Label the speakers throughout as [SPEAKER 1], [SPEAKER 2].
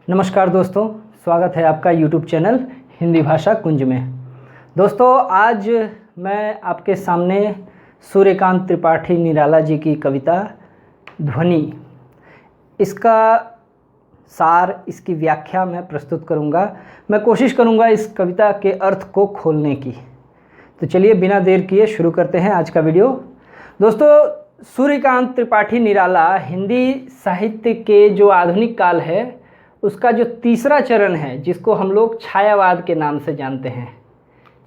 [SPEAKER 1] नमस्कार दोस्तों, स्वागत है आपका YouTube चैनल हिंदी भाषा कुंज में। दोस्तों, आज मैं आपके सामने सूर्यकांत त्रिपाठी निराला जी की कविता ध्वनि, इसका सार, इसकी व्याख्या मैं प्रस्तुत करूंगा। मैं कोशिश करूंगा इस कविता के अर्थ को खोलने की। तो चलिए बिना देर किए शुरू करते हैं आज का वीडियो। दोस्तों, सूर्यकांत त्रिपाठी निराला हिंदी साहित्य के जो आधुनिक काल है उसका जो तीसरा चरण है, जिसको हम लोग छायावाद के नाम से जानते हैं।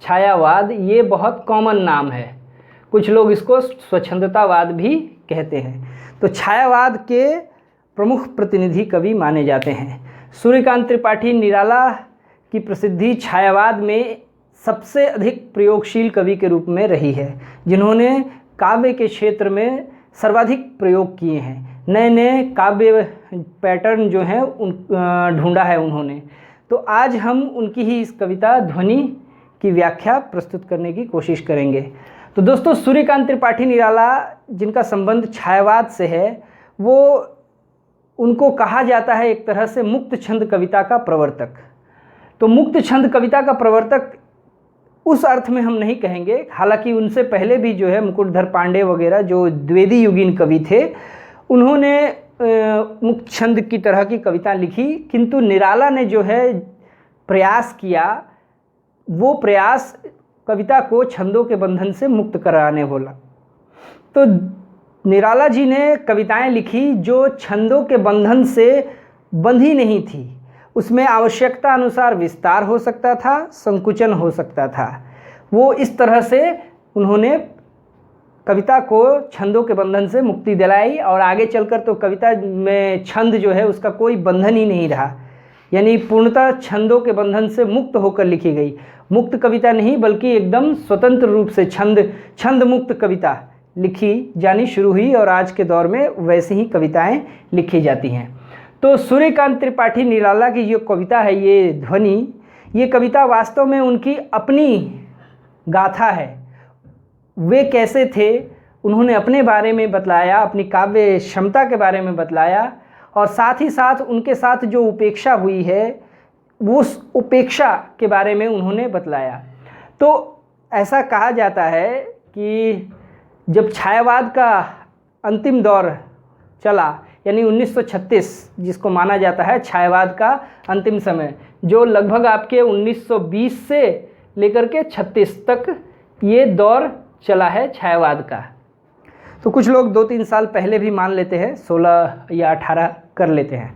[SPEAKER 1] छायावाद ये बहुत कॉमन नाम है, कुछ लोग इसको स्वच्छंदतावाद भी कहते हैं। तो छायावाद के प्रमुख प्रतिनिधि कवि माने जाते हैं। सूर्यकांत त्रिपाठी निराला की प्रसिद्धि छायावाद में सबसे अधिक प्रयोगशील कवि के रूप में रही है, जिन्होंने काव्य के क्षेत्र में सर्वाधिक प्रयोग किए हैं। नए नए काव्य पैटर्न जो हैं उन ढूंढा है उन्होंने। तो आज हम उनकी ही इस कविता ध्वनि की व्याख्या प्रस्तुत करने की कोशिश करेंगे। तो दोस्तों, सूर्यकांत त्रिपाठी निराला जिनका संबंध छायावाद से है, वो उनको कहा जाता है एक तरह से मुक्त छंद कविता का प्रवर्तक। तो मुक्त छंद कविता का प्रवर्तक उस अर्थ में हम नहीं कहेंगे, हालांकि उनसे पहले भी जो है मुकुटधर पांडे वगैरह जो द्विवेदी युगीन कवि थे, उन्होंने मुक्त छंद की तरह की कविता लिखी। किंतु निराला ने जो है प्रयास किया, वो प्रयास कविता को छंदों के बंधन से मुक्त कराने वाला। तो निराला जी ने कविताएं लिखी जो छंदों के बंधन से बंधी नहीं थी। उसमें आवश्यकता अनुसार विस्तार हो सकता था, संकुचन हो सकता था। वो इस तरह से उन्होंने कविता को छंदों के बंधन से मुक्ति दिलाई, और आगे चलकर तो कविता में छंद जो है उसका कोई बंधन ही नहीं रहा, यानी पूर्णतः छंदों के बंधन से मुक्त होकर लिखी गई। मुक्त कविता नहीं, बल्कि एकदम स्वतंत्र रूप से छंद मुक्त कविता लिखी जानी शुरू हुई, और आज के दौर में वैसे ही कविताएं लिखी जाती हैं। तो सूर्यकांत त्रिपाठी निराला की जो कविता है, ये ध्वनि, ये कविता वास्तव में उनकी अपनी गाथा है। वे कैसे थे, उन्होंने अपने बारे में बतलाया, अपनी काव्य क्षमता के बारे में बतलाया, और साथ ही साथ उनके साथ जो उपेक्षा हुई है उस उपेक्षा के बारे में उन्होंने बतलाया। तो ऐसा कहा जाता है कि जब छायावाद का अंतिम दौर चला, यानी 1936, जिसको माना जाता है छायावाद का अंतिम समय, जो लगभग आपके 1920 से लेकर के 36 तक ये दौर चला है छायावाद का। तो कुछ लोग 2-3 साल पहले भी मान लेते हैं, 16 या 18 कर लेते हैं।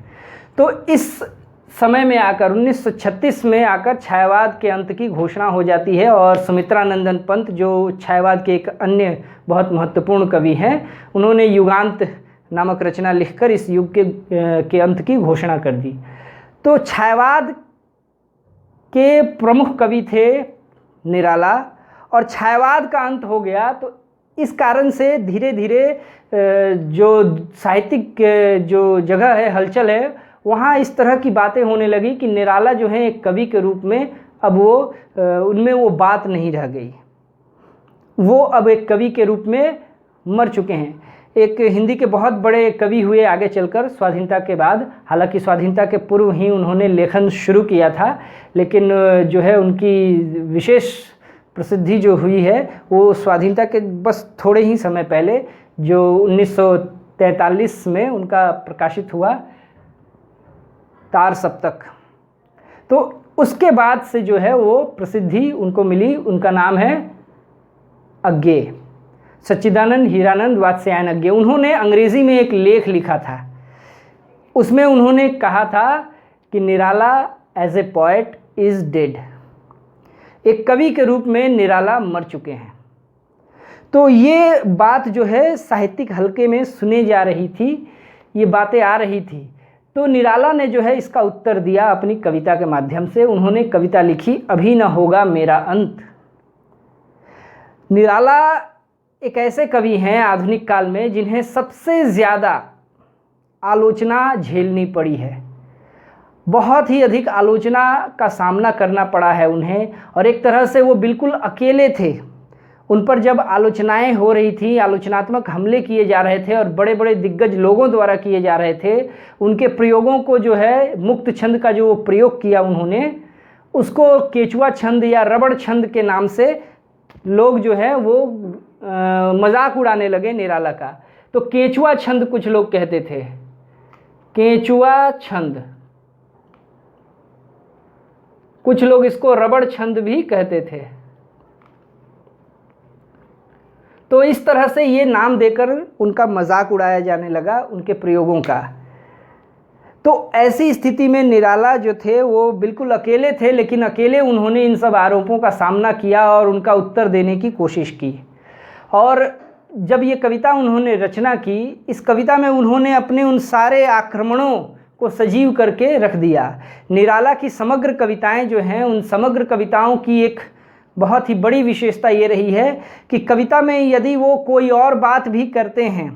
[SPEAKER 1] तो इस समय में आकर 1936 में आकर छायावाद के अंत की घोषणा हो जाती है, और सुमित्रानंदन पंत जो छायावाद के एक अन्य बहुत महत्वपूर्ण कवि हैं, उन्होंने युगांत नामक रचना लिखकर इस युग के अंत की घोषणा कर दी। तो छायावाद के प्रमुख कवि थे निराला, और छायावाद का अंत हो गया। तो इस कारण से धीरे धीरे जो साहित्यिक जो जगह है, हलचल है, वहाँ इस तरह की बातें होने लगी कि निराला जो है एक कवि के रूप में अब वो उनमें वो बात नहीं रह गई, वो अब एक कवि के रूप में मर चुके हैं। एक हिंदी के बहुत बड़े कवि हुए आगे चलकर स्वाधीनता के बाद, हालांकि स्वाधीनता के पूर्व ही उन्होंने लेखन शुरू किया था, लेकिन जो है उनकी विशेष प्रसिद्धि जो हुई है वो स्वाधीनता के बस थोड़े ही समय पहले, जो 1943 में उनका प्रकाशित हुआ तार सप्तक। तो उसके बाद से जो है वो प्रसिद्धि उनको मिली। उनका नाम है अज्ञेय, सच्चिदानंद हीरानंद वात्स्यायन अज्ञेय। उन्होंने अंग्रेजी में एक लेख लिखा था, उसमें उन्होंने कहा था कि Nirala as a poet is dead. एक कवि के रूप में निराला मर चुके हैं। तो ये बात जो है साहित्यिक हलके में सुने जा रही थी, ये बातें आ रही थी। तो निराला ने जो है इसका उत्तर दिया अपनी कविता के माध्यम से। उन्होंने कविता लिखी, अभी न होगा मेरा अंत। निराला एक ऐसे कवि हैं आधुनिक काल में जिन्हें सबसे ज़्यादा आलोचना झेलनी पड़ी है, बहुत ही अधिक आलोचना का सामना करना पड़ा है उन्हें, और एक तरह से वो बिल्कुल अकेले थे। उन पर जब आलोचनाएं हो रही थी, आलोचनात्मक हमले किए जा रहे थे और बड़े बड़े दिग्गज लोगों द्वारा किए जा रहे थे, उनके प्रयोगों को जो है मुक्त छंद का जो प्रयोग किया उन्होंने, उसको केचुआ छंद या रबड़ छंद के नाम से लोग जो है वो मजाक उड़ाने लगे निराला का। तो केचुआ छंद कुछ लोग कहते थे, केचुआ छंद, कुछ लोग इसको रबड़ छंद भी कहते थे। तो इस तरह से ये नाम देकर उनका मजाक उड़ाया जाने लगा, उनके प्रयोगों का। तो ऐसी स्थिति में निराला जो थे वो बिल्कुल अकेले थे, लेकिन अकेले उन्होंने इन सब आरोपों का सामना किया और उनका उत्तर देने की कोशिश की। और जब ये कविता उन्होंने रचना की, इस कविता में उन्होंने अपने उन सारे आक्रमणों को सजीव करके रख दिया। निराला की समग्र कविताएं जो हैं, उन समग्र कविताओं की एक बहुत ही बड़ी विशेषता ये रही है कि कविता में यदि वो कोई और बात भी करते हैं,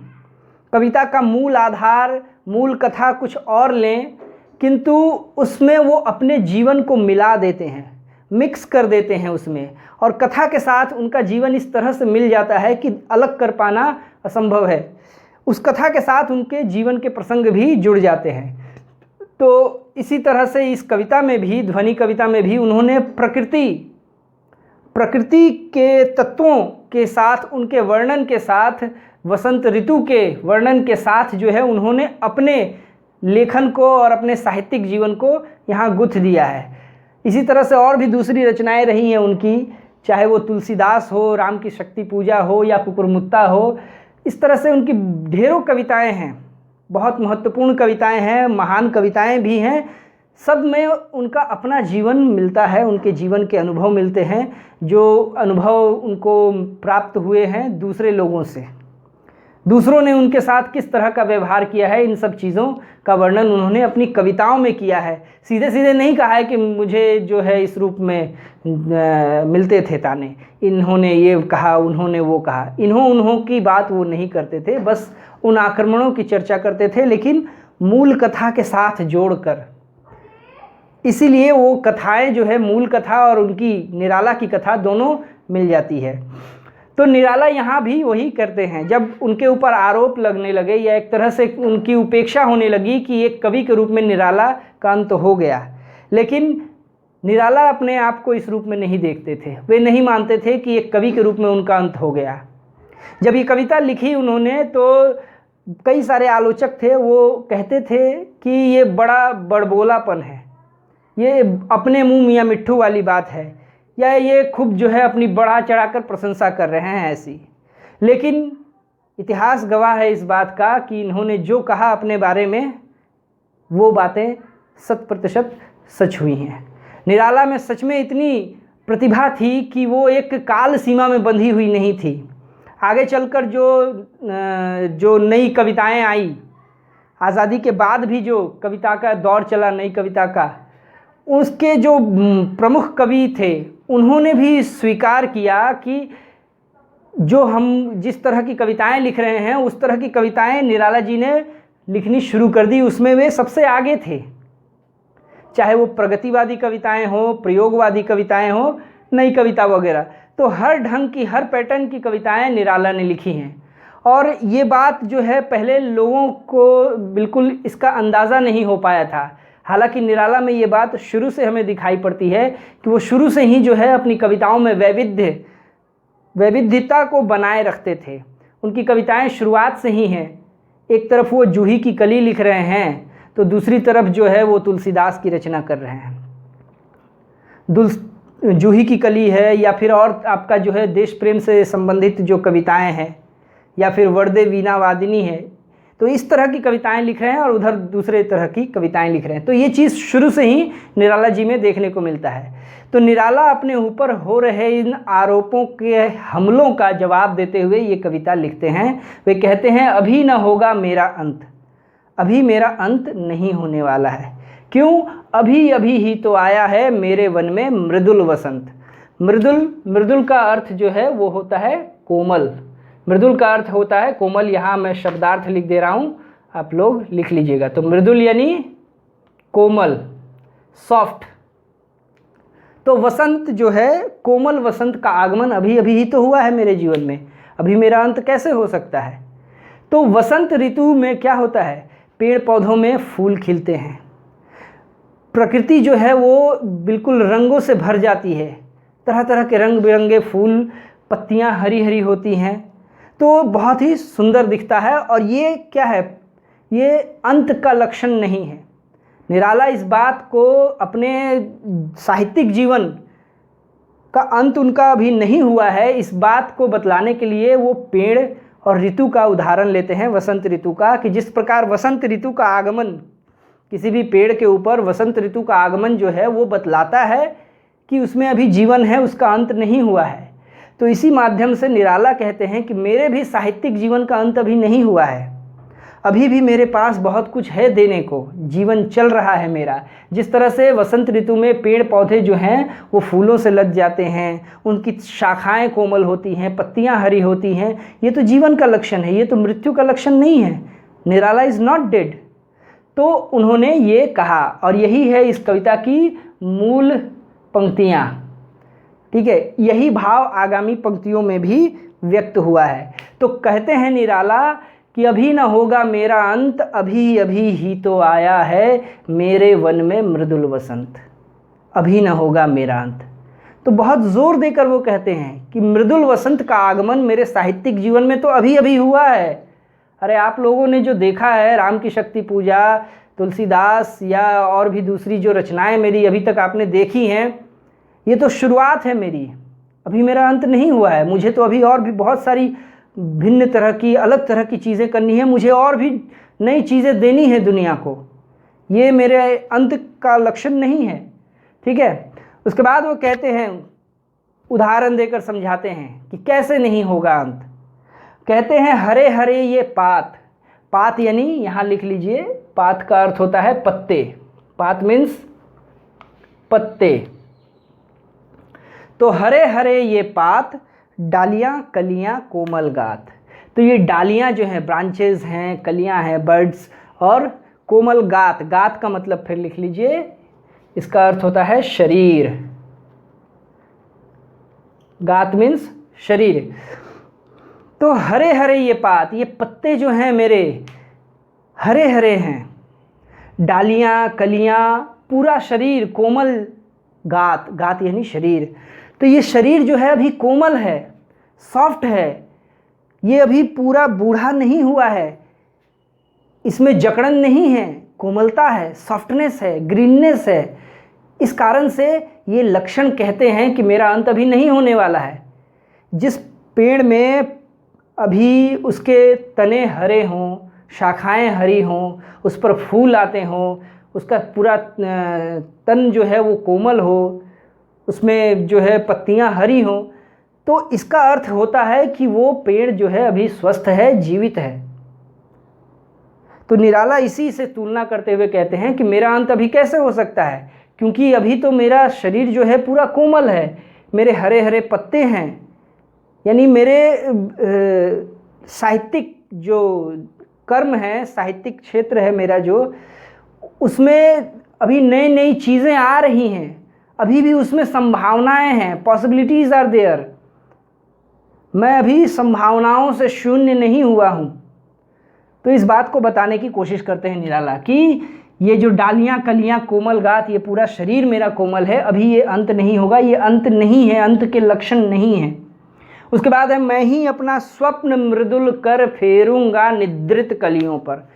[SPEAKER 1] कविता का मूल आधार, मूल कथा कुछ और लें, किंतु उसमें वो अपने जीवन को मिला देते हैं, मिक्स कर देते हैं उसमें, और कथा के साथ उनका जीवन इस तरह से मिल जाता है कि अलग कर पाना असंभव है। उस कथा के साथ उनके जीवन के प्रसंग भी जुड़ जाते हैं। तो इसी तरह से इस कविता में भी, ध्वनि कविता में भी, उन्होंने प्रकृति के तत्वों के साथ, उनके वर्णन के साथ, वसंत ऋतु के वर्णन के साथ जो है उन्होंने अपने लेखन को और अपने साहित्यिक जीवन को यहाँ गुथ दिया है। इसी तरह से और भी दूसरी रचनाएं रही हैं उनकी, चाहे वो तुलसीदास हो, राम की शक्ति पूजा हो या कुकुरमुत्ता हो। इस तरह से उनकी ढेरों कविताएं हैं, बहुत महत्वपूर्ण कविताएं हैं, महान कविताएं भी हैं। सब में उनका अपना जीवन मिलता है, उनके जीवन के अनुभव मिलते हैं, जो अनुभव उनको प्राप्त हुए हैं दूसरे लोगों से। दूसरों ने उनके साथ किस तरह का व्यवहार किया है, इन सब चीज़ों का वर्णन उन्होंने अपनी कविताओं में किया है। सीधे सीधे नहीं कहा है कि मुझे जो है इस रूप में मिलते थे ताने, इन्होंने ये कहा, उन्होंने वो कहा। इन्हों की बात वो नहीं करते थे, बस उन आक्रमणों की चर्चा करते थे, लेकिन मूल कथा के साथ जोड़कर। इसीलिए वो कथाएं जो है, मूल कथा और उनकी निराला की कथा दोनों मिल जाती है। तो निराला यहाँ भी वही करते हैं। जब उनके ऊपर आरोप लगने लगे या एक तरह से उनकी उपेक्षा होने लगी कि एक कवि के रूप में निराला का अंत हो गया, लेकिन निराला अपने आप को इस रूप में नहीं देखते थे। वे नहीं मानते थे कि एक कवि के रूप में उनका अंत हो गया। जब ये कविता लिखी उन्होंने, तो कई सारे आलोचक थे, वो कहते थे कि ये बड़ा बड़बोलापन है, ये अपने मुँह मियाँ मिट्ठू वाली बात है, या ये खूब जो है अपनी बढ़ा चढ़ाकर प्रशंसा कर रहे हैं ऐसी। लेकिन इतिहास गवाह है इस बात का कि इन्होंने जो कहा अपने बारे में, वो बातें 100% सच हुई हैं। निराला में सच में इतनी प्रतिभा थी कि वो एक काल सीमा में बंधी हुई नहीं थी। आगे चलकर जो नई कविताएं आई, आज़ादी के बाद भी जो कविता का दौर चला, नई कविता का, उसके जो प्रमुख कवि थे उन्होंने भी स्वीकार किया कि जो हम जिस तरह की कविताएं लिख रहे हैं, उस तरह की कविताएं निराला जी ने लिखनी शुरू कर दी। उसमें वे सबसे आगे थे, चाहे वो प्रगतिवादी कविताएं हो, प्रयोगवादी कविताएं हो, नई कविता वगैरह। तो हर ढंग की, हर पैटर्न की कविताएं निराला ने लिखी हैं। और ये बात जो है पहले लोगों को बिल्कुल इसका अंदाज़ा नहीं हो पाया था। हालांकि निराला में ये बात शुरू से हमें दिखाई पड़ती है कि वो शुरू से ही जो है अपनी कविताओं में वैविध्यता को बनाए रखते थे। उनकी कविताएं शुरुआत से ही हैं, एक तरफ वो जूही की कली लिख रहे हैं, तो दूसरी तरफ जो है वो तुलसीदास की रचना कर रहे हैं। जूही की कली है, या फिर और आपका जो है देश प्रेम से संबंधित जो कविताएं हैं, या फिर वर्दे वीणा वादिनी है। तो इस तरह की कविताएं लिख रहे हैं और उधर दूसरे तरह की कविताएं लिख रहे हैं। तो ये चीज़ शुरू से ही निराला जी में देखने को मिलता है। तो निराला अपने ऊपर हो रहे इन आरोपों के हमलों का जवाब देते हुए ये कविता लिखते हैं। वे कहते हैं, अभी न होगा मेरा अंत, अभी मेरा अंत नहीं होने वाला है। क्यों? अभी अभी ही तो आया है मेरे वन में मृदुल वसंत। मृदुल का अर्थ जो है वो होता है कोमल। मृदुल का अर्थ होता है कोमल। यहाँ मैं शब्दार्थ लिख दे रहा हूँ, आप लोग लिख लीजिएगा। तो मृदुल यानी कोमल, सॉफ्ट। तो वसंत जो है, कोमल वसंत का आगमन अभी अभी ही तो हुआ है मेरे जीवन में, अभी मेरा अंत कैसे हो सकता है। तो वसंत ऋतु में क्या होता है, पेड़ पौधों में फूल खिलते हैं, प्रकृति जो है वो बिल्कुल रंगों से भर जाती है, तरह तरह के रंग बिरंगे फूल, पत्तियां हरी हरी होती हैं, तो बहुत ही सुंदर दिखता है। और ये क्या है, ये अंत का लक्षण नहीं है। निराला इस बात को अपने साहित्यिक जीवन का अंत उनका अभी नहीं हुआ है, इस बात को बतलाने के लिए वो पेड़ और ऋतु का उदाहरण लेते हैं, वसंत ऋतु का, कि जिस प्रकार वसंत ऋतु का आगमन, किसी भी पेड़ के ऊपर वसंत ऋतु का आगमन जो है वो बतलाता है कि उसमें अभी जीवन है, उसका अंत नहीं हुआ है। तो इसी माध्यम से निराला कहते हैं कि मेरे भी साहित्यिक जीवन का अंत अभी नहीं हुआ है, अभी भी मेरे पास बहुत कुछ है देने को, जीवन चल रहा है मेरा। जिस तरह से वसंत ऋतु में पेड़ पौधे जो हैं वो फूलों से लद जाते हैं, उनकी शाखाएं कोमल होती हैं, पत्तियां हरी होती हैं, ये तो जीवन का लक्षण है, ये तो मृत्यु का लक्षण नहीं है। निराला इज़ नॉट डेड। तो उन्होंने ये कहा, और यही है इस कविता की मूल पंक्तियाँ। ठीक है, यही भाव आगामी पंक्तियों में भी व्यक्त हुआ है। तो कहते हैं निराला कि अभी न होगा मेरा अंत, अभी अभी ही तो आया है मेरे वन में मृदुल वसंत, अभी न होगा मेरा अंत। तो बहुत जोर देकर वो कहते हैं कि मृदुल वसंत का आगमन मेरे साहित्यिक जीवन में तो अभी अभी हुआ है। अरे आप लोगों ने जो देखा है, राम की शक्ति पूजा, तुलसीदास या और भी दूसरी जो रचनाएं मेरी अभी तक आपने देखी हैं, ये तो शुरुआत है मेरी, अभी मेरा अंत नहीं हुआ है। मुझे तो अभी और भी बहुत सारी भिन्न तरह की, अलग तरह की चीज़ें करनी है, मुझे और भी नई चीज़ें देनी है दुनिया को, ये मेरे अंत का लक्षण नहीं है। ठीक है, उसके बाद वो कहते हैं, उदाहरण देकर समझाते हैं कि कैसे नहीं होगा अंत। कहते हैं हरे हरे ये पात, पात यानी यहाँ लिख लीजिए, पात का अर्थ होता है पत्ते, पात मीन्स पत्ते। तो हरे हरे ये पात, डालियाँ कलियाँ कोमल गात। तो ये डालियाँ जो हैं, ब्रांचेज हैं, कलियाँ हैं, बर्ड्स, और कोमल गात, गात का मतलब फिर लिख लीजिए, इसका अर्थ होता है शरीर, गात मीन्स शरीर। तो हरे हरे ये पात, ये पत्ते जो हैं मेरे हरे हरे हैं, डालियाँ कलियाँ, पूरा शरीर, कोमल गात, गात यानी शरीर। तो ये शरीर जो है अभी कोमल है, सॉफ्ट है, ये अभी पूरा बूढ़ा नहीं हुआ है, इसमें जकड़न नहीं है, कोमलता है, सॉफ्टनेस है, ग्रीननेस है। इस कारण से ये लक्षण कहते हैं कि मेरा अंत अभी नहीं होने वाला है। जिस पेड़ में अभी उसके तने हरे हों, शाखाएं हरी हों, उस पर फूल आते हों, उसका पूरा तन जो है वो कोमल हो, उसमें जो है पत्तियां हरी हों, तो इसका अर्थ होता है कि वो पेड़ जो है अभी स्वस्थ है, जीवित है। तो निराला इसी से तुलना करते हुए कहते हैं कि मेरा अंत अभी कैसे हो सकता है, क्योंकि अभी तो मेरा शरीर जो है पूरा कोमल है, मेरे हरे हरे पत्ते हैं, यानी मेरे साहित्यिक जो कर्म है, साहित्यिक क्षेत्र है मेरा जो, उसमें अभी नई नई चीज़ें आ रही हैं, अभी भी उसमें संभावनाएं हैं, पॉसिबिलिटीज़ आर देयर। मैं अभी संभावनाओं से शून्य नहीं हुआ हूँ। तो इस बात को बताने की कोशिश करते हैं निराला कि ये जो डालियाँ कलियाँ कोमल गात, ये पूरा शरीर मेरा कोमल है, अभी ये अंत नहीं होगा, ये अंत नहीं है, अंत के लक्षण नहीं है। उसके बाद है मैं ही अपना स्वप्न मृदुल कर फेरूंगा निद्रित कलियों पर।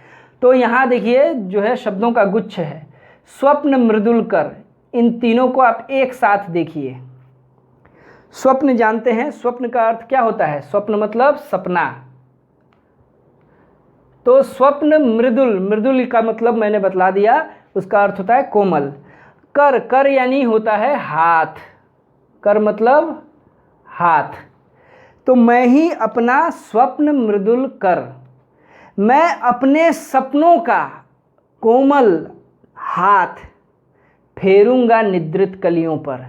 [SPEAKER 1] तो यहाँ देखिए जो है शब्दों का गुच्छ है, स्वप्न मृदुल कर, इन तीनों को आप एक साथ देखिए। स्वप्न जानते हैं, स्वप्न का अर्थ क्या होता है, स्वप्न मतलब सपना। तो स्वप्न मृदुल, मृदुल का मतलब मैंने बतला दिया, उसका अर्थ होता है कोमल। कर, कर यानी होता है हाथ, कर मतलब हाथ। तो मैं ही अपना स्वप्न मृदुल कर, मैं अपने सपनों का कोमल हाथ फेरूंगा निद्रित कलियों पर।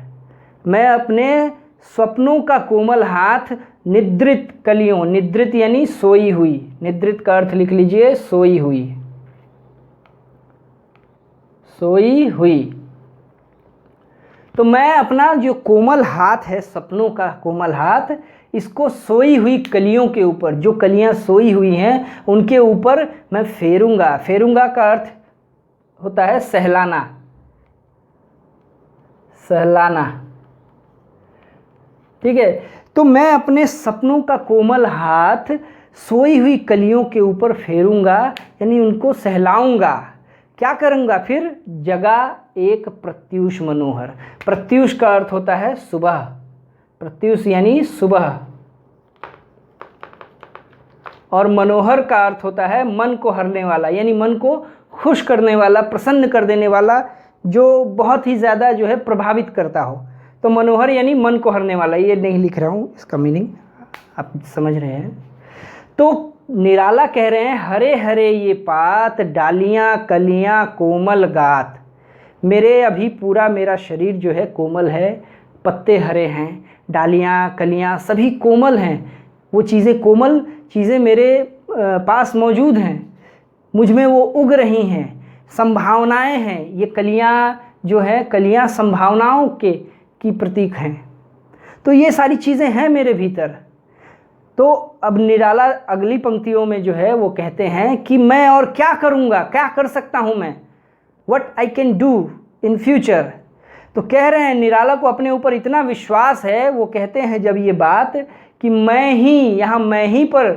[SPEAKER 1] मैं अपने स्वप्नों का कोमल हाथ निद्रित कलियों, निद्रित यानी सोई हुई, निद्रित का अर्थ लिख लीजिए सोई हुई, सोई हुई। तो मैं अपना जो कोमल हाथ है, सपनों का कोमल हाथ, इसको सोई हुई कलियों के ऊपर, जो कलियां सोई हुई हैं उनके ऊपर मैं फेरूंगा। फेरूंगा का अर्थ होता है सहलाना, सहलाना, ठीक है। तो मैं अपने सपनों का कोमल हाथ सोई हुई कलियों के ऊपर फेरूंगा, यानी उनको सहलाऊंगा। क्या करूंगा फिर? जगा एक प्रत्यूष मनोहर। प्रत्यूष का अर्थ होता है सुबह, प्रत्यूष यानी सुबह, और मनोहर का अर्थ होता है मन को हरने वाला, यानी मन को खुश करने वाला, प्रसन्न कर देने वाला, जो बहुत ही ज़्यादा जो है प्रभावित करता हो। तो मनोहर यानी मन को हरने वाला। ये नहीं लिख रहा हूँ, इसका मीनिंग आप समझ रहे हैं। तो निराला कह रहे हैं, हरे हरे ये पात, डालियाँ कलियाँ कोमल गात। मेरे अभी पूरा मेरा शरीर जो है कोमल है, पत्ते हरे हैं, डालियाँ कलियाँ सभी कोमल हैं। वो चीज़ें, कोमल चीज़ें मेरे पास मौजूद हैं, मुझ में वो उग रही हैं, संभावनाएं हैं। ये कलियाँ जो है, कलियाँ संभावनाओं की प्रतीक हैं। तो ये सारी चीज़ें हैं मेरे भीतर। तो अब निराला अगली पंक्तियों में जो है वो कहते हैं कि मैं और क्या करूँगा, क्या कर सकता हूँ मैं, what I can do in future. तो कह रहे हैं, निराला को अपने ऊपर इतना विश्वास है, वो कहते हैं जब ये बात कि मैं ही, यहाँ मैं ही पर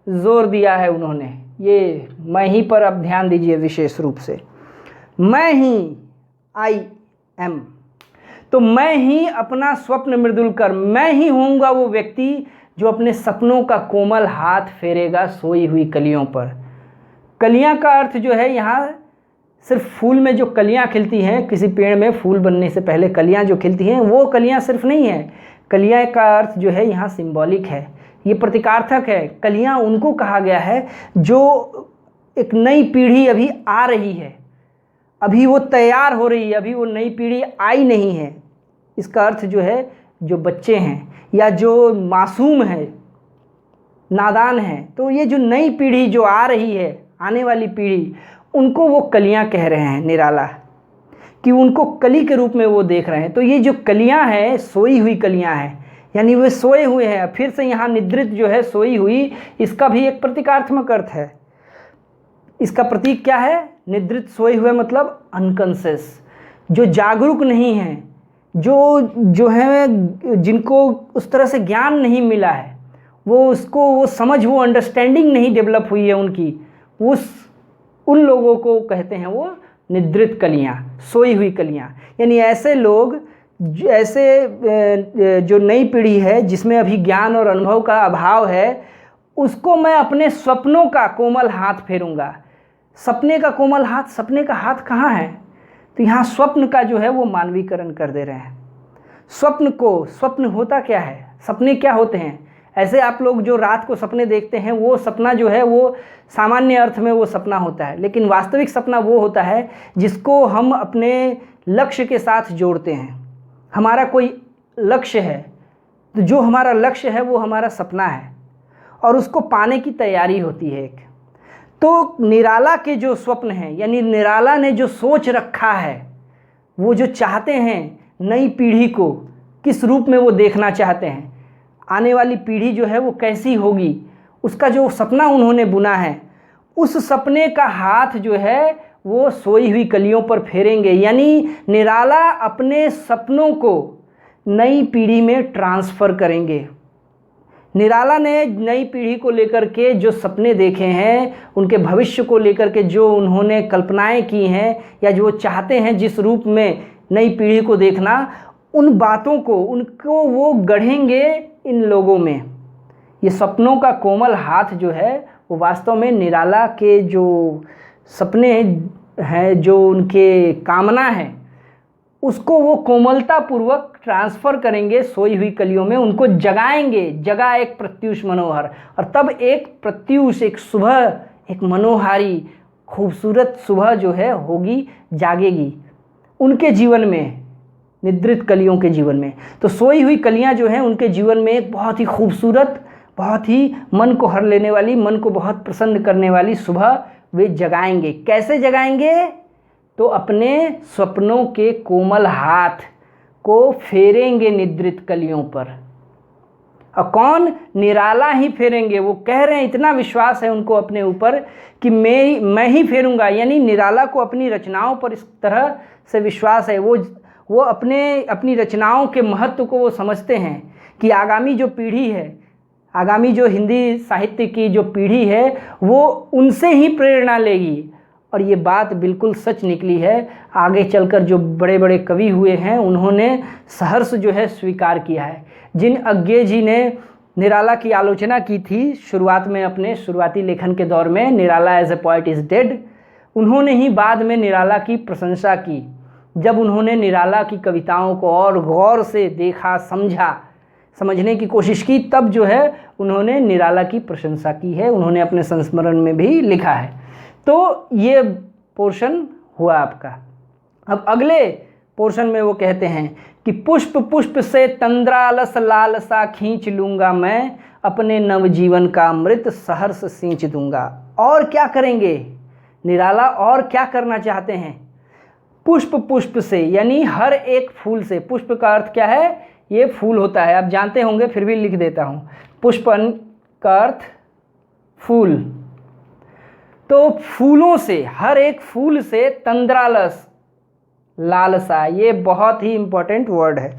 [SPEAKER 1] जोर दिया है उन्होंने, ये मैं ही पर अब ध्यान दीजिए विशेष रूप से, मैं ही, आई एम। तो मैं ही अपना स्वप्न मृदुल कर, मैं ही होऊंगा वो व्यक्ति जो अपने सपनों का कोमल हाथ फेरेगा सोई हुई कलियों पर। कलियां का अर्थ जो है यहाँ सिर्फ फूल में जो कलियां खिलती हैं, किसी पेड़ में फूल बनने से पहले कलियां जो खिलती हैं वो कलियां सिर्फ नहीं है। कलियां का अर्थ जो है यहाँ सिंबॉलिक है, ये प्रतीकार्थक है। कलियां उनको कहा गया है जो एक नई पीढ़ी अभी आ रही है, अभी वो तैयार हो रही है, अभी वो नई पीढ़ी आई नहीं है। इसका अर्थ जो है जो बच्चे हैं या जो मासूम है, नादान हैं, तो ये जो नई पीढ़ी जो आ रही है, आने वाली पीढ़ी, उनको वो कलियां कह रहे हैं निराला, कि उनको कली के रूप में वो देख रहे हैं। तो ये जो कलियां हैं, सोई हुई कलियां हैं, यानी वे सोए हुए हैं। फिर से यहाँ निद्रित जो है, सोई हुई, इसका भी एक प्रतीकात्मक अर्थ है। इसका प्रतीक क्या है? निद्रित, सोए हुए मतलब अनकॉन्शियस, जो जागरूक नहीं हैं, जो है जिनको उस तरह से ज्ञान नहीं मिला है, वो उसको वो समझ, वो अंडरस्टैंडिंग नहीं डेवलप हुई है उनकी, उन लोगों को कहते हैं वो निद्रित कलियां, सोई हुई कलियां। यानी ऐसे लोग, ऐसे जो नई पीढ़ी है जिसमें अभी ज्ञान और अनुभव का अभाव है, उसको मैं अपने सपनों का कोमल हाथ फेरूंगा। सपने का कोमल हाथ, सपने का हाथ कहाँ है? तो यहाँ स्वप्न का जो है वो मानवीकरण कर दे रहे हैं। स्वप्न को, स्वप्न होता क्या है, सपने क्या होते हैं? ऐसे आप लोग जो रात को सपने देखते हैं, वो सपना जो है वो सामान्य अर्थ में वो सपना होता है, लेकिन वास्तविक सपना वो होता है जिसको हम अपने लक्ष्य के साथ जोड़ते हैं। हमारा कोई लक्ष्य है, तो जो हमारा लक्ष्य है वो हमारा सपना है, और उसको पाने की तैयारी होती है एक। तो निराला के जो स्वप्न हैं, यानी निराला ने जो सोच रखा है, वो जो चाहते हैं नई पीढ़ी को किस रूप में वो देखना चाहते हैं, आने वाली पीढ़ी जो है वो कैसी होगी, उसका जो सपना उन्होंने बुना है, उस सपने का हाथ जो है वो सोई हुई कलियों पर फेरेंगे। यानी निराला अपने सपनों को नई पीढ़ी में ट्रांसफ़र करेंगे। निराला ने नई पीढ़ी को लेकर के जो सपने देखे हैं, उनके भविष्य को लेकर के जो उन्होंने कल्पनाएं की हैं, या जो चाहते हैं जिस रूप में नई पीढ़ी को देखना, उन बातों को, उनको वो गढ़ेंगे इन लोगों में। ये सपनों का कोमल हाथ जो है वो वास्तव में निराला के जो सपने हैं, जो उनके कामना है, उसको वो कोमलता पूर्वक ट्रांसफ़र करेंगे सोई हुई कलियों में, उनको जगाएंगे। जगा एक प्रत्यूष मनोहर, और तब एक प्रत्यूष, एक सुबह, एक मनोहारी खूबसूरत सुबह जो है होगी, जागेगी उनके जीवन में, निद्रित कलियों के जीवन में। तो सोई हुई कलियां जो हैं उनके जीवन में एक बहुत ही खूबसूरत, बहुत ही मन को हर लेने वाली, मन को बहुत प्रसन्न करने वाली सुबह वे जगाएंगे। कैसे जगाएंगे? तो अपने सपनों के कोमल हाथ को फेरेंगे निद्रित कलियों पर। और कौन? निराला ही फेरेंगे। वो कह रहे हैं, इतना विश्वास है उनको अपने ऊपर कि मैं ही फेरूंगा। यानी निराला को अपनी रचनाओं पर इस तरह से विश्वास है, वो अपनी रचनाओं के महत्व को वो समझते हैं कि आगामी जो पीढ़ी है, आगामी जो हिंदी साहित्य की जो पीढ़ी है, वो उनसे ही प्रेरणा लेगी। और ये बात बिल्कुल सच निकली है। आगे चलकर जो बड़े बड़े कवि हुए हैं, उन्होंने सहर्ष जो है स्वीकार किया है। जिन अज्ञे जी ने निराला की आलोचना की थी शुरुआत में, अपने शुरुआती लेखन के दौर में, Nirala as a poet is dead, उन्होंने ही बाद में निराला की प्रशंसा की। जब उन्होंने निराला की कविताओं को और गौर से देखा, समझने की कोशिश की, तब जो है उन्होंने निराला की प्रशंसा की है। उन्होंने अपने संस्मरण में भी लिखा है। तो ये पोर्शन हुआ आपका। अब अगले पोर्शन में वो कहते हैं कि पुष्प पुष्प से तंद्रालस लालसा खींच लूँगा मैं, अपने नवजीवन का अमृत सहर्ष सींच दूंगा। और क्या करेंगे निराला? और क्या करना चाहते हैं? पुष्प पुष्प से, यानी हर एक फूल से। पुष्प का अर्थ क्या है? ये फूल होता है, आप जानते होंगे, फिर भी लिख देता हूँ। पुष्प का अर्थ फूल। तो फूलों से, हर एक फूल से तंद्रालस, लालसा, ये बहुत ही इंपॉर्टेंट वर्ड है,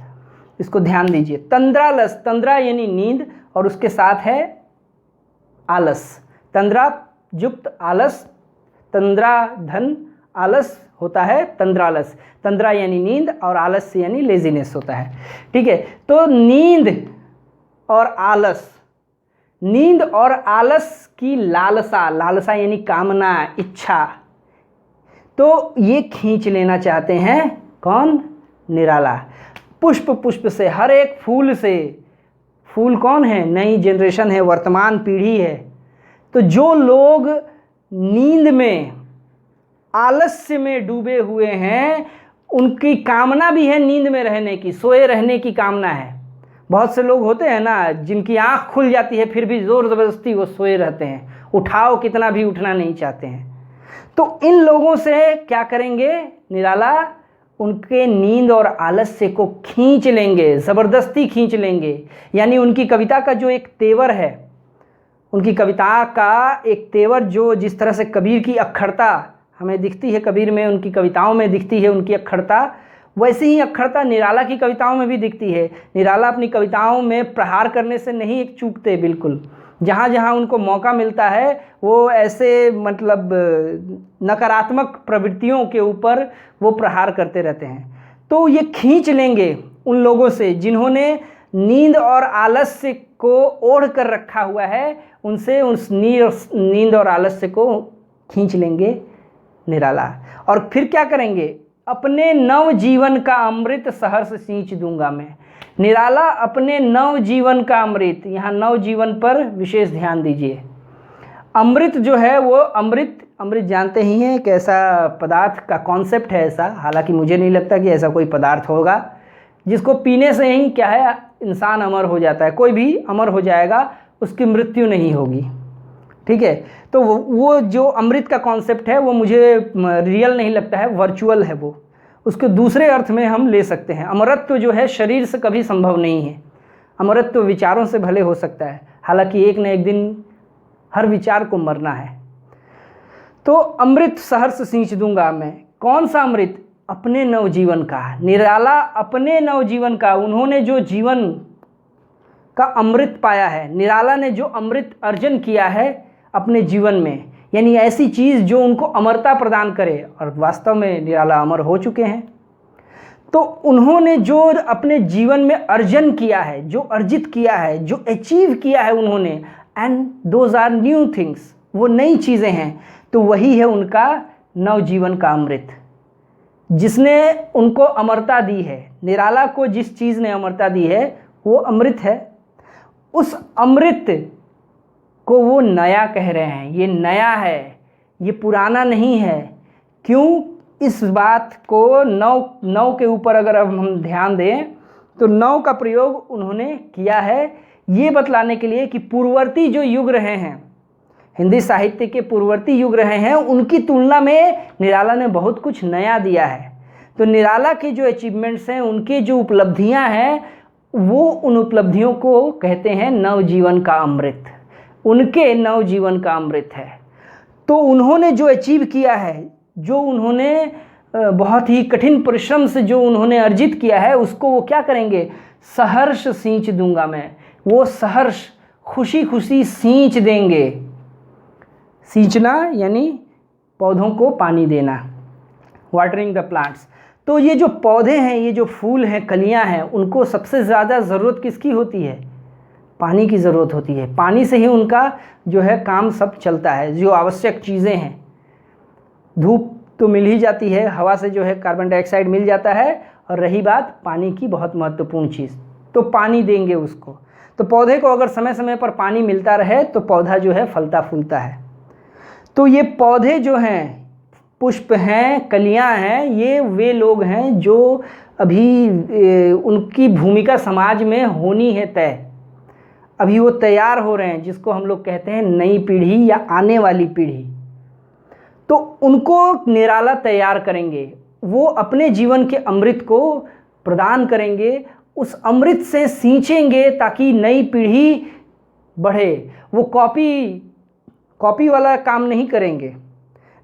[SPEAKER 1] इसको ध्यान दीजिए। तंद्रालस, तंद्रा यानी नींद, और उसके साथ है आलस। तंद्रा युक्त आलस, तंद्रा धन आलस होता है तंद्रालस। तंद्रा यानी नींद और आलस यानी लेजीनेस होता है। ठीक है, तो नींद और आलस, नींद और आलस की लालसा, लालसा यानी कामना, इच्छा, तो ये खींच लेना चाहते हैं कौन? निराला। पुष्प पुष्प से, हर एक फूल से। फूल कौन है? नई जनरेशन है, वर्तमान पीढ़ी है। तो जो लोग नींद में, आलस्य में डूबे हुए हैं, उनकी कामना भी है नींद में रहने की, सोए रहने की कामना है। बहुत से लोग होते हैं ना, जिनकी आंख खुल जाती है फिर भी ज़ोर ज़बरदस्ती वो सोए रहते हैं, उठाओ कितना भी उठना नहीं चाहते हैं। तो इन लोगों से क्या करेंगे निराला? उनके नींद और आलस्य को खींच लेंगे, ज़बरदस्ती खींच लेंगे। यानी उनकी कविता का जो एक तेवर है, उनकी कविता का एक तेवर, जो जिस तरह से कबीर की अक्खड़ता हमें दिखती है, कबीर में, उनकी कविताओं में दिखती है उनकी अक्खड़ता, वैसे ही अक्खड़ता निराला की कविताओं में भी दिखती है। निराला अपनी कविताओं में प्रहार करने से नहीं एक चूकते, बिल्कुल। जहाँ जहाँ उनको मौका मिलता है वो ऐसे मतलब नकारात्मक प्रवृत्तियों के ऊपर वो प्रहार करते रहते हैं। तो ये खींच लेंगे उन लोगों से जिन्होंने नींद और आलस्य को ओढ़ कर रखा हुआ है, उनसे उस नींद और आलस्य को खींच लेंगे निराला। और फिर क्या करेंगे? अपने नव जीवन का अमृत सहर्ष सींच दूंगा मैं। निराला अपने नव जीवन का अमृत, यहाँ नव जीवन पर विशेष ध्यान दीजिए। अमृत जो है वो अमृत जानते ही हैं कि ऐसा पदार्थ का कॉन्सेप्ट है ऐसा, हालांकि मुझे नहीं लगता कि ऐसा कोई पदार्थ होगा जिसको पीने से ही क्या है इंसान अमर हो जाता है। कोई भी अमर हो जाएगा, उसकी मृत्यु नहीं होगी। ठीक है, तो वो जो अमृत का कॉन्सेप्ट है वो मुझे रियल नहीं लगता है, वर्चुअल है वो। उसके दूसरे अर्थ में हम ले सकते हैं। अमरत्व जो है शरीर से कभी संभव नहीं है, अमरत्व विचारों से भले हो सकता है, हालांकि एक न एक दिन हर विचार को मरना है। तो अमृत सहर्ष सींच दूंगा मैं। कौन सा अमृत? अपने नवजीवन का। निराला अपने नवजीवन का, उन्होंने जो जीवन का अमृत पाया है, निराला ने जो अमृत अर्जन किया है अपने जीवन में, यानी ऐसी चीज़ जो उनको अमरता प्रदान करे, और वास्तव में निराला अमर हो चुके हैं। तो उन्होंने जो अपने जीवन में अर्जन किया है, जो अर्जित किया है, जो अचीव किया है उन्होंने, and those are new things, वो नई चीज़ें हैं, तो वही है उनका नवजीवन का अमृत, जिसने उनको अमरता दी है। निराला को जिस चीज़ ने अमरता दी है वो अमृत है। उस अमृत को वो नया कह रहे हैं, ये नया है, ये पुराना नहीं है। क्यों? इस बात को नव के ऊपर अगर हम ध्यान दें तो नव का प्रयोग उन्होंने किया है ये बतलाने के लिए कि पूर्ववर्ती जो युग रहे हैं, हिंदी साहित्य के पूर्ववर्ती युग रहे हैं, उनकी तुलना में निराला ने बहुत कुछ नया दिया है। तो निराला के जो अचीवमेंट्स हैं, उनके जो उपलब्धियां हैं, वो उन उपलब्धियों को कहते हैं नवजीवन का अमृत, उनके नवजीवन का अमृत है। तो उन्होंने जो अचीव किया है, जो उन्होंने बहुत ही कठिन परिश्रम से जो उन्होंने अर्जित किया है, उसको वो क्या करेंगे, सहर्ष सींच दूंगा मैं, वो सहर्ष खुशी खुशी सींच देंगे। सींचना यानी पौधों को पानी देना, वाटरिंग द प्लांट्स। तो ये जो पौधे हैं, ये जो फूल हैं, कलियां हैं, उनको सबसे ज़्यादा ज़रूरत किसकी होती है, पानी की ज़रूरत होती है। पानी से ही उनका जो है काम सब चलता है, जो आवश्यक चीज़ें हैं। धूप तो मिल ही जाती है, हवा से जो है कार्बन डाइऑक्साइड मिल जाता है, और रही बात पानी की, बहुत महत्वपूर्ण चीज़, तो पानी देंगे उसको। तो पौधे को अगर समय समय पर पानी मिलता रहे तो पौधा जो है फलता फूलता है। तो ये पौधे जो हैं, पुष्प हैं, कलियां हैं, ये वे लोग हैं जो अभी उनकी भूमिका समाज में होनी है तय, अभी वो तैयार हो रहे हैं, जिसको हम लोग कहते हैं नई पीढ़ी या आने वाली पीढ़ी। तो उनको निराला तैयार करेंगे, वो अपने जीवन के अमृत को प्रदान करेंगे, उस अमृत से सींचेंगे ताकि नई पीढ़ी बढ़े। वो कॉपी वाला काम नहीं करेंगे।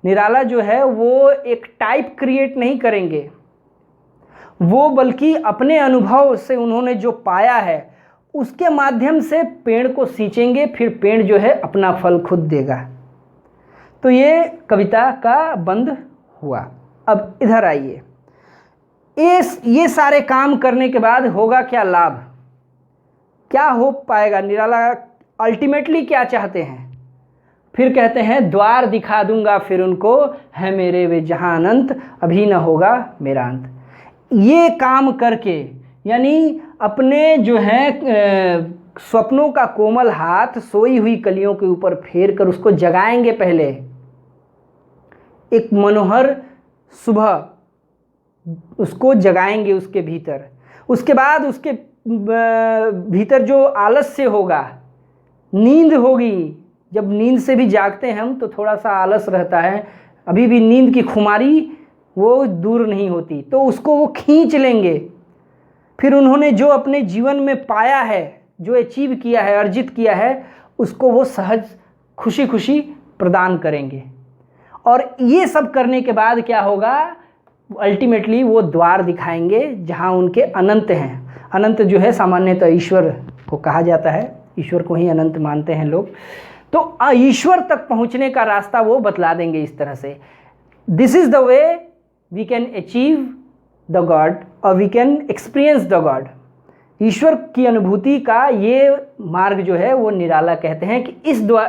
[SPEAKER 1] निराला जो है वो एक टाइप क्रिएट नहीं करेंगे, वो बल्कि अपने अनुभव से उन्होंने जो पाया है उसके माध्यम से पेड़ को सींचेंगे, फिर पेड़ जो है अपना फल खुद देगा। तो ये कविता का बंद हुआ। अब इधर आइए, ये सारे काम करने के बाद होगा क्या लाभ, क्या हो पाएगा, निराला अल्टीमेटली क्या चाहते हैं। फिर कहते हैं द्वार दिखा दूंगा फिर उनको, है मेरे वे जहां अनंत, अभी न होगा मेरा अंत। ये काम करके, यानी अपने जो है स्वप्नों का कोमल हाथ सोई हुई कलियों के ऊपर फेर कर उसको जगाएंगे। पहले एक मनोहर सुबह उसको जगाएंगे उसके भीतर, उसके बाद उसके भीतर जो आलस्य होगा, नींद होगी। जब नींद से भी जागते हैं हम तो थोड़ा सा आलस रहता है, अभी भी नींद की खुमारी वो दूर नहीं होती, तो उसको वो खींच लेंगे। फिर उन्होंने जो अपने जीवन में पाया है, जो अचीव किया है, अर्जित किया है, उसको वो सहज खुशी खुशी प्रदान करेंगे। और ये सब करने के बाद क्या होगा, अल्टीमेटली वो द्वार दिखाएंगे जहाँ उनके अनंत हैं। अनंत जो है सामान्यतः ईश्वर को कहा जाता है, ईश्वर को ही अनंत मानते हैं लोग। तो ईश्वर तक पहुँचने का रास्ता वो बतला देंगे इस तरह से, this is the way we can achieve the God और we can experience the God. ईश्वर की अनुभूति का ये मार्ग जो है वो निराला कहते हैं कि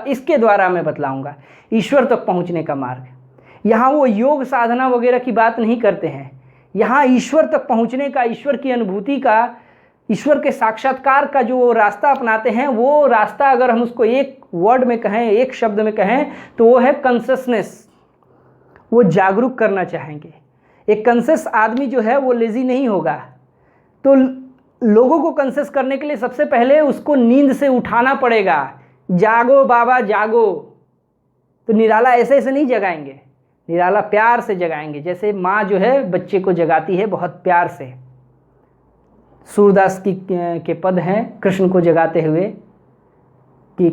[SPEAKER 1] इसके द्वारा मैं बतलाऊंगा ईश्वर तक पहुंचने का मार्ग। यहाँ वो योग साधना वगैरह की बात नहीं करते हैं, यहाँ ईश्वर तक पहुंचने का, ईश्वर की अनुभूति का, ईश्वर के साक्षात्कार का जो वो रास्ता अपनाते हैं, वो रास्ता अगर हम उसको एक वर्ड में कहें, एक शब्द में कहें, तो वो है कॉन्शसनेस। वो जागरूक करना चाहेंगे। एक कॉन्शियस आदमी जो है वो लेजी नहीं होगा। तो लोगों को कॉन्शियस करने के लिए सबसे पहले उसको नींद से उठाना पड़ेगा, जागो बाबा जागो। तो निराला ऐसे ऐसे नहीं जगाएंगे, निराला प्यार से जगाएंगे, जैसे माँ जो है बच्चे को जगाती है बहुत प्यार से। सूरदास के पद हैं कृष्ण को जगाते हुए कि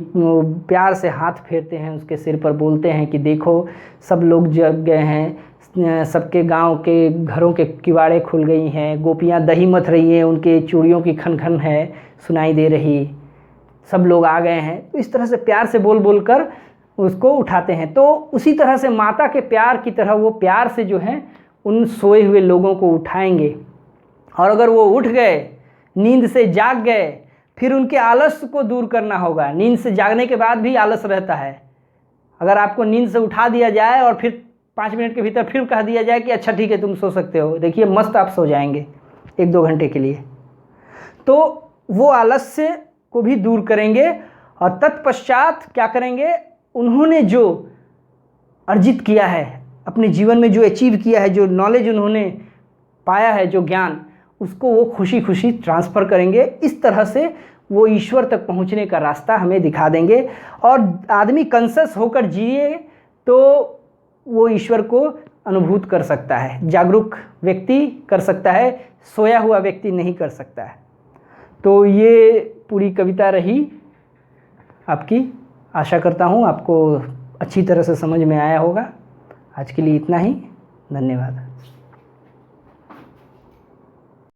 [SPEAKER 1] प्यार से हाथ फेरते हैं उसके सिर पर, बोलते हैं कि देखो सब लोग जग गए हैं, सबके गांव के घरों के किवाड़े खुल गई हैं, गोपियां दही मथ रही हैं, उनके चूड़ियों की खन खन है सुनाई दे रही, सब लोग आ गए हैं। तो इस तरह से प्यार से बोल बोल कर उसको उठाते हैं। तो उसी तरह से माता के प्यार की तरह वो प्यार से जो है उन सोए हुए लोगों को उठाएंगे। और अगर वो उठ गए, नींद से जाग गए, फिर उनके आलस को दूर करना होगा। नींद से जागने के बाद भी आलस रहता है। अगर आपको नींद से उठा दिया जाए और फिर 5 मिनट के भीतर फिर कह दिया जाए कि अच्छा ठीक है तुम सो सकते हो, देखिए मस्त आप सो जाएंगे 1-2 घंटे के लिए। तो वो आलस्य को भी दूर करेंगे और तत्पश्चात क्या करेंगे, उन्होंने जो अर्जित किया है अपने जीवन में, जो अचीव किया है, जो नॉलेज उन्होंने पाया है, जो ज्ञान, उसको वो खुशी खुशी ट्रांसफ़र करेंगे। इस तरह से वो ईश्वर तक पहुंचने का रास्ता हमें दिखा देंगे। और आदमी कॉन्शियस होकर जिए तो वो ईश्वर को अनुभूत कर सकता है, जागरूक व्यक्ति कर सकता है, सोया हुआ व्यक्ति नहीं कर सकता है। तो ये पूरी कविता रही आपकी। आशा करता हूँ आपको अच्छी तरह से समझ में आया होगा। आज के लिए इतना ही। धन्यवाद।